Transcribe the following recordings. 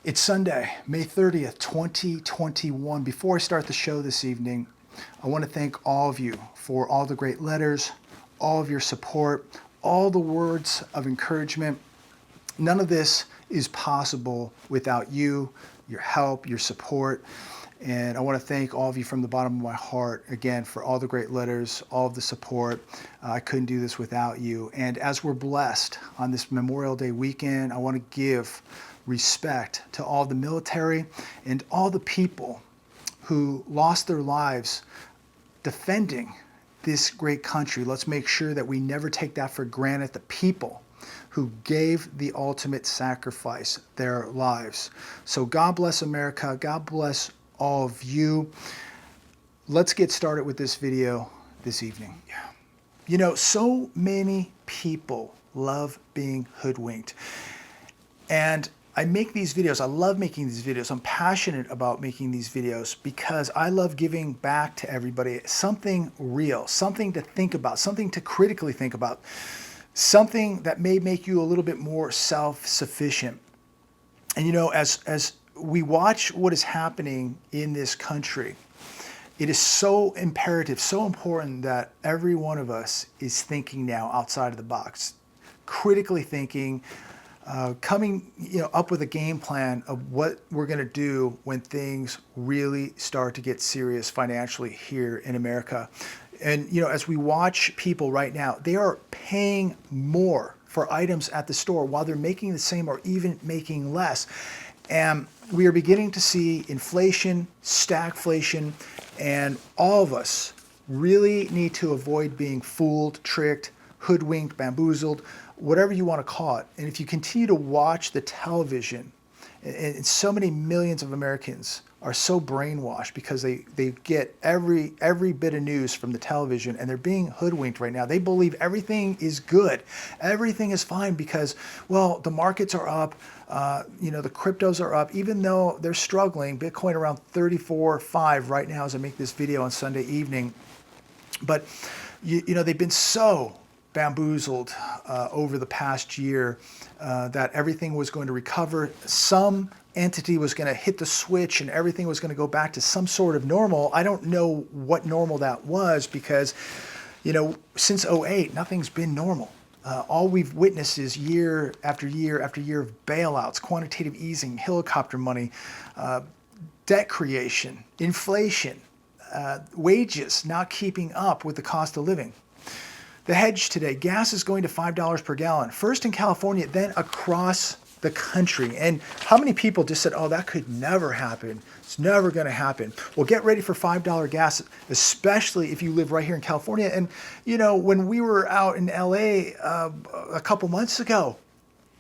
It's Sunday, May 30th, 2021. Before I start the show this evening, I want to thank all of you for all the great letters, all of your support, all the words of encouragement. None of this is possible without you, your help, your support. And I want to thank all of you from the bottom of my heart, again, for all the great letters, all of the support. I couldn't do this without you. And as we're blessed on this Memorial Day weekend, I want to give respect to all the military and all the people who lost their lives defending this great country. Let's make sure that we never take that for granted. The people who gave the ultimate sacrifice, their lives. So God bless America. God bless all of you. Let's get started with this video this evening. You know, so many people love being hoodwinked. And I make these videos. I love making these videos. I'm passionate about making these videos because I love giving back to everybody something real, something to think about, something to critically think about, something that may make you a little bit more self-sufficient. And you know, as we watch what is happening in this country, it is so imperative, so important that every one of us is thinking now outside of the box, critically thinking, coming up with a game plan of what we're going to do when things really start to get serious financially here in America. And you know, as we watch people right now, they are paying more for items at the store while they're making the same or even making less. And we are beginning to see inflation, stagflation, and all of us really need to avoid being fooled, tricked, hoodwinked, bamboozled, whatever you want to call it. And if you continue to watch the television, and so many millions of Americans are so brainwashed because they get every bit of news from the television, and they're being hoodwinked right now. They believe everything is good. Everything is fine because, well, the markets are up, the cryptos are up, even though they're struggling. Bitcoin around 34.5 right now as I make this video on Sunday evening. But, they've been so bamboozled over the past year that everything was going to recover. Some entity was going to hit the switch and everything was going to go back to some sort of normal. I don't know what normal that was because, since '08, nothing's been normal. All we've witnessed is year after year after year of bailouts, quantitative easing, helicopter money, debt creation, inflation, wages not keeping up with the cost of living. The hedge today, gas is going to $5 per gallon, first in California, then across the country. And how many people just said, oh, that could never happen. It's never going to happen. Well, get ready for $5 gas, especially if you live right here in California. And, when we were out in LA a couple months ago,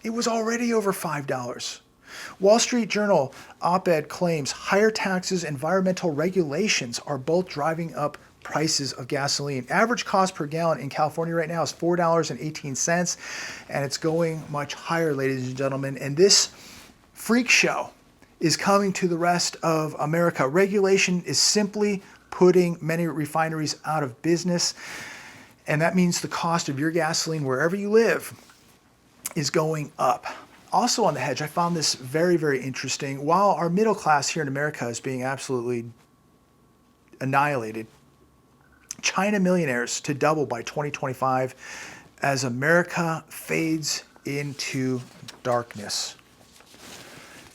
it was already over $5. Wall Street Journal op-ed claims higher taxes, environmental regulations are both driving up prices of gasoline. Average cost per gallon in California right now is $4.18, and it's going much higher, ladies and gentlemen. And this freak show is coming to the rest of America. Regulation is simply putting many refineries out of business, and that means the cost of your gasoline wherever you live is going up. Also on the hedge, I found this very, very interesting. While our middle class here in America is being absolutely annihilated, China millionaires to double by 2025 as America fades into darkness.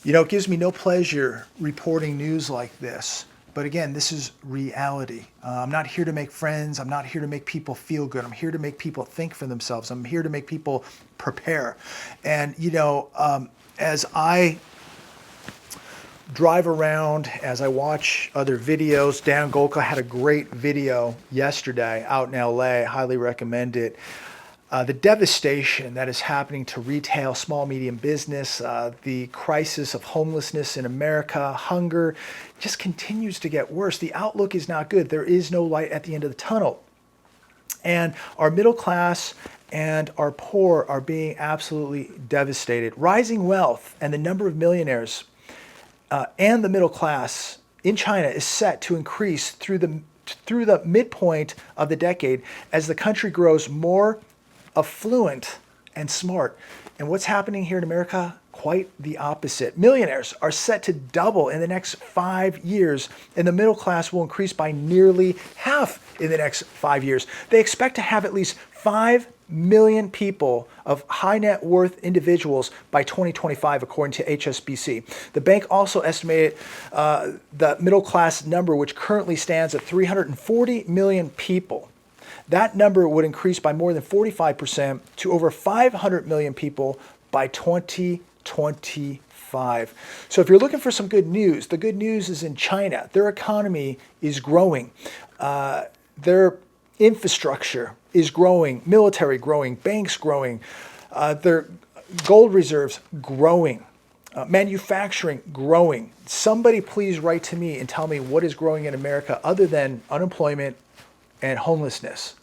It gives me no pleasure reporting news like this. But again, this is reality. I'm not here to make friends. I'm not here to make people feel good. I'm here to make people think for themselves. I'm here to make people prepare. And, as I drive around, as I watch other videos, Dan Golka had a great video yesterday out in LA. Highly recommend it. The devastation that is happening to retail, small, medium business, the crisis of homelessness in America, hunger, just continues to get worse. The outlook is not good. There is no light at the end of the tunnel. And our middle class and our poor are being absolutely devastated. Rising wealth and the number of millionaires and the middle class in China is set to increase through the midpoint of the decade as the country grows more affluent and smart. And what's happening here in America? quite the opposite. Millionaires are set to double in the next 5 years, and the middle class will increase by nearly half in the next 5 years. They expect to have at least 5 million people of high net worth individuals by 2025, according to HSBC. The bank also estimated the middle class number, which currently stands at 340 million people. That number would increase by more than 45% to over 500 million people by 2025. So if you're looking for some good news, the good news is in China. Their economy is growing. Their infrastructure is growing, military growing, banks growing, their gold reserves growing, manufacturing growing. Somebody please write to me and tell me what is growing in America other than unemployment and homelessness,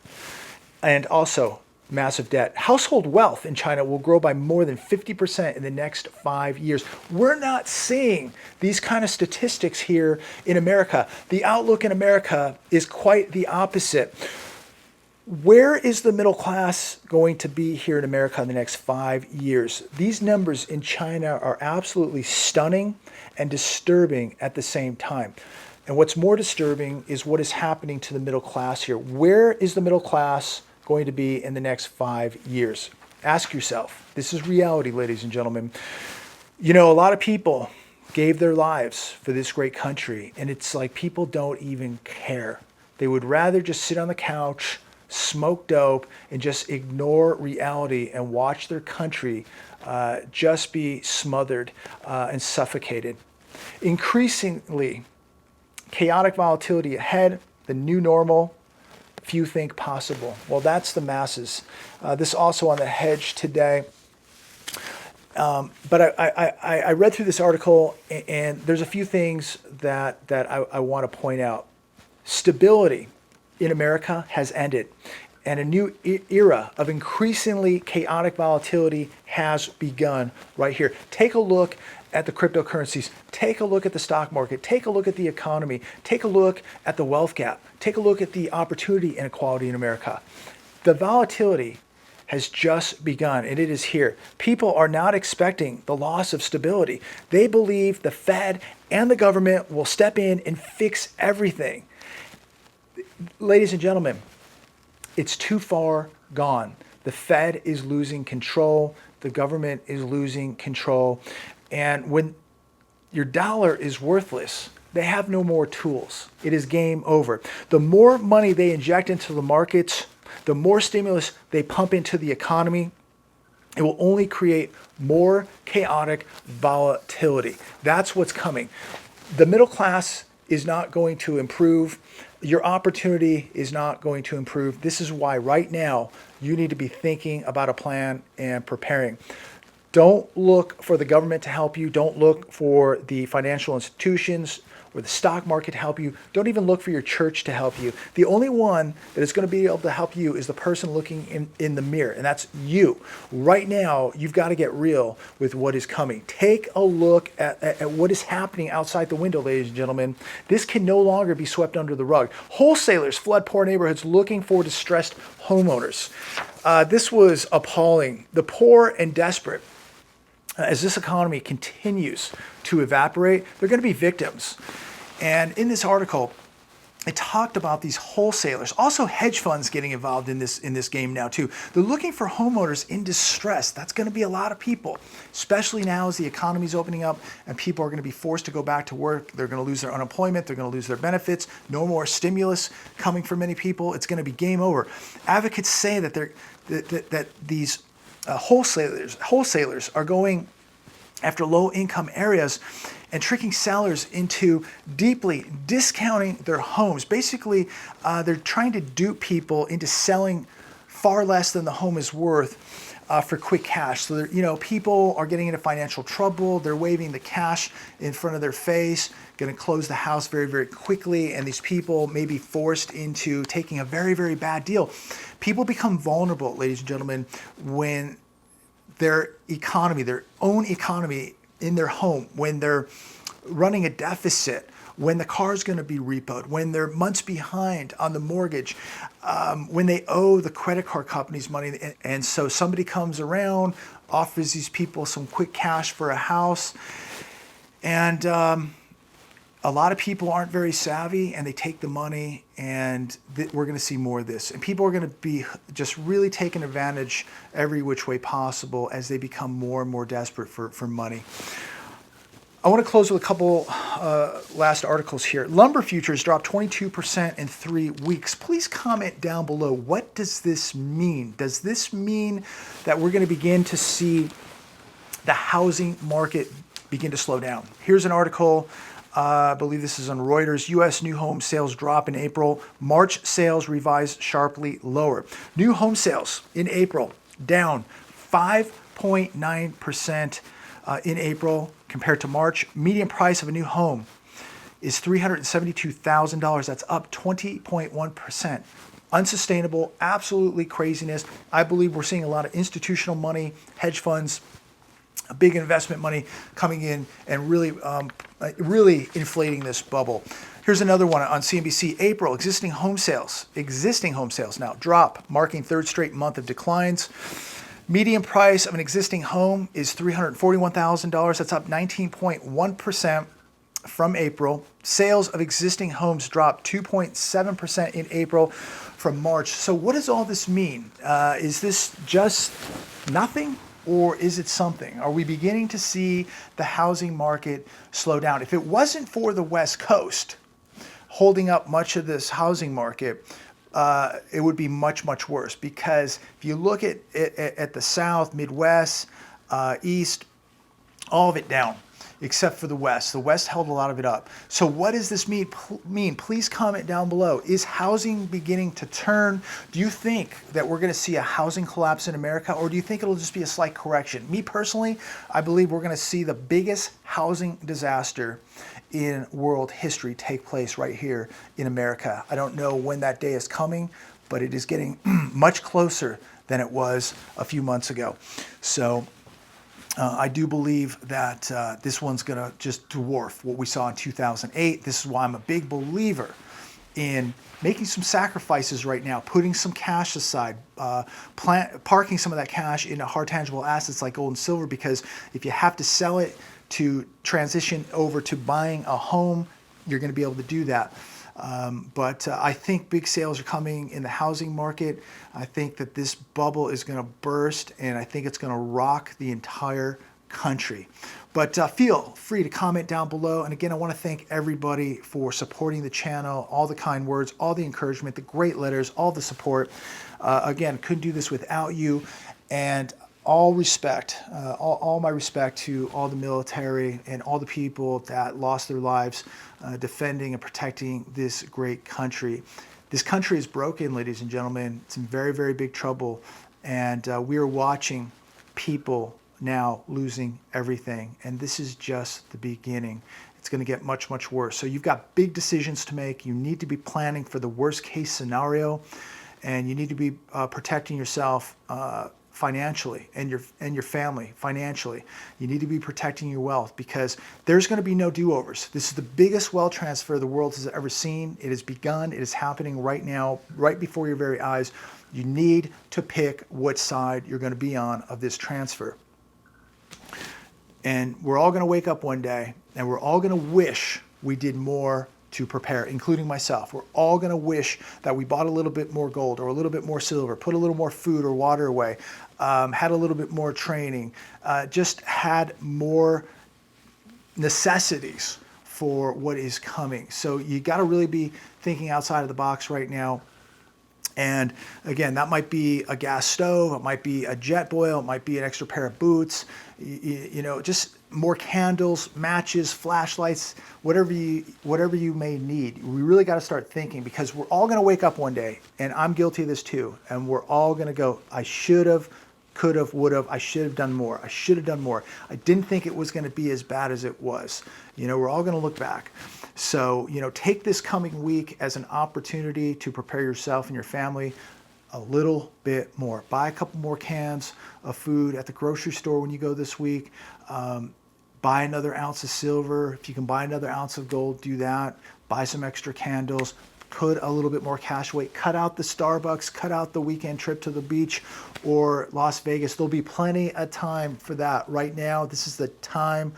and also massive debt. Household wealth in China will grow by more than 50% in the next 5 years. We're not seeing these kind of statistics here in America. The outlook in America is quite the opposite. Where is the middle class going to be here in America in the next 5 years? These numbers in China are absolutely stunning and disturbing at the same time. And what's more disturbing is what is happening to the middle class here. Where is the middle class going to be in the next 5 years? Ask yourself. This is reality, ladies and gentlemen. You know, a lot of people gave their lives for this great country, and it's like people don't even care. They would rather just sit on the couch, smoke dope, and just ignore reality and watch their country just be smothered and suffocated. Increasingly, chaotic volatility ahead, the new normal, few think possible. Well, that's the masses. This also on the Hedge today. But I read through this article, and there's a few things that I want to point out. Stability in America has ended, and a new era of increasingly chaotic volatility has begun right here. Take a look at the cryptocurrencies. Take a look at the stock market. Take a look at the economy. Take a look at the wealth gap. Take a look at the opportunity inequality in America. The volatility has just begun, and it is here. People are not expecting the loss of stability. They believe the Fed and the government will step in and fix everything. Ladies and gentlemen, it's too far gone. The Fed is losing control. The government is losing control. And when your dollar is worthless, they have no more tools. It is game over. The more money they inject into the markets, the more stimulus they pump into the economy, it will only create more chaotic volatility. That's what's coming. The middle class is not going to improve. Your opportunity is not going to improve. This is why right now you need to be thinking about a plan and preparing. Don't look for the government to help you. Don't look for the financial institutions or the stock market to help you. Don't even look for your church to help you. The only one that is going to be able to help you is the person looking in the mirror, and that's you. Right now, you've got to get real with what is coming. Take a look at what is happening outside the window, ladies and gentlemen. This can no longer be swept under the rug. Wholesalers flood poor neighborhoods looking for distressed homeowners. This was appalling. The poor and desperate, as this economy continues to evaporate, they're going to be victims. And in this article, it talked about these wholesalers, also hedge funds getting involved in this game now too. They're looking for homeowners in distress. That's going to be a lot of people, especially now as the economy's opening up and people are going to be forced to go back to work. They're going to lose their unemployment. They're going to lose their benefits. No more stimulus coming for many people. It's going to be game over. Advocates say that these wholesalers are going after low-income areas and tricking sellers into deeply discounting their homes. Basically, they're trying to dupe people into selling far less than the home is worth for quick cash. So, people are getting into financial trouble. They're waving the cash in front of their face, going to close the house very, very quickly. And these people may be forced into taking a very, very bad deal. People become vulnerable, ladies and gentlemen, when their own economy in their home, when they're running a deficit, when the car's going to be repoed, when they're months behind on the mortgage, when they owe the credit card companies money. And so somebody comes around offers these people some quick cash for a house. And a lot of people aren't very savvy, and they take the money, and we're going to see more of this. And people are going to be just really taking advantage every which way possible as they become more and more desperate for money. I want to close with a couple last articles here. Lumber futures dropped 22% in 3 weeks. Please comment down below. What does this mean? Does this mean that we're going to begin to see the housing market begin to slow down? Here's an article. I believe this is on Reuters. U.S. new home sales drop in April. March sales revised sharply lower. New home sales in April down 5.9% in April compared to March. Median price of a new home is $372,000. That's up 20.1%. Unsustainable, absolutely craziness. I believe we're seeing a lot of institutional money, hedge funds, big investment money coming in and really inflating this bubble. Here's another one on CNBC. April, existing home sales now drop, marking third straight month of declines. Median price of an existing home is $341,000. That's up 19.1% from April. Sales of existing homes dropped 2.7% in April from March. So what does all this mean? Is this just nothing? Or is it something? Are we beginning to see the housing market slow down? If it wasn't for the West Coast holding up much of this housing market, it would be much, much worse. Because if you look at the South, Midwest, East, all of it down, except for the West. The West held a lot of it up. So what does this mean? Please comment down below. Is housing beginning to turn? Do you think that we're going to see a housing collapse in America, or do you think it'll just be a slight correction? Me personally, I believe we're going to see the biggest housing disaster in world history take place right here in America. I don't know when that day is coming, but it is getting much closer than it was a few months ago. So I do believe that this one's going to just dwarf what we saw in 2008. This is why I'm a big believer in making some sacrifices right now, putting some cash aside, parking some of that cash into hard tangible assets like gold and silver, because if you have to sell it to transition over to buying a home, you're going to be able to do that. But I think big sales are coming in the housing market. I think that this bubble is going to burst, and I think it's going to rock the entire country. But feel free to comment down below. And again, I want to thank everybody for supporting the channel, all the kind words, all the encouragement, the great letters, all the support. Again, couldn't do this without you. And all respect, all my respect to all the military and all the people that lost their lives defending and protecting this great country. This country is broken, ladies and gentlemen. It's in very, very big trouble. And we are watching people now losing everything. And this is just the beginning. It's going to get much, much worse. So you've got big decisions to make. You need to be planning for the worst case scenario. And you need to be protecting yourself financially and your family financially. You need to be protecting your wealth, because there's going to be no do-overs. This is the biggest wealth transfer the world has ever seen. It has begun. It is happening right now, right before your very eyes. You need to pick what side you're going to be on of this transfer. And we're all going to wake up one day, and we're all going to wish we did more to prepare, including myself. We're all going to wish that we bought a little bit more gold or a little bit more silver, put a little more food or water away, had a little bit more training, just had more necessities for what is coming. So you got to really be thinking outside of the box right now. And again, that might be a gas stove, it might be a jet boil, it might be an extra pair of boots, you know, just more candles, matches, flashlights, whatever you may need. We really got to start thinking, because we're all going to wake up one day, and I'm guilty of this too, and we're all going to go, I should have, could have, would have, I should have done more. I should have done more. I didn't think it was going to be as bad as it was. You know, we're all going to look back. So, you know, take this coming week as an opportunity to prepare yourself and your family a little bit more. Buy a couple more cans of food at the grocery store when you go this week. Buy another ounce of silver. If you can buy another ounce of gold, do that. Buy some extra candles. put a little bit more cash away. Cut out the Starbucks, cut out the weekend trip to the beach or Las Vegas. There'll be plenty of time for that. Right now, this is the time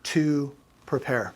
to prepare.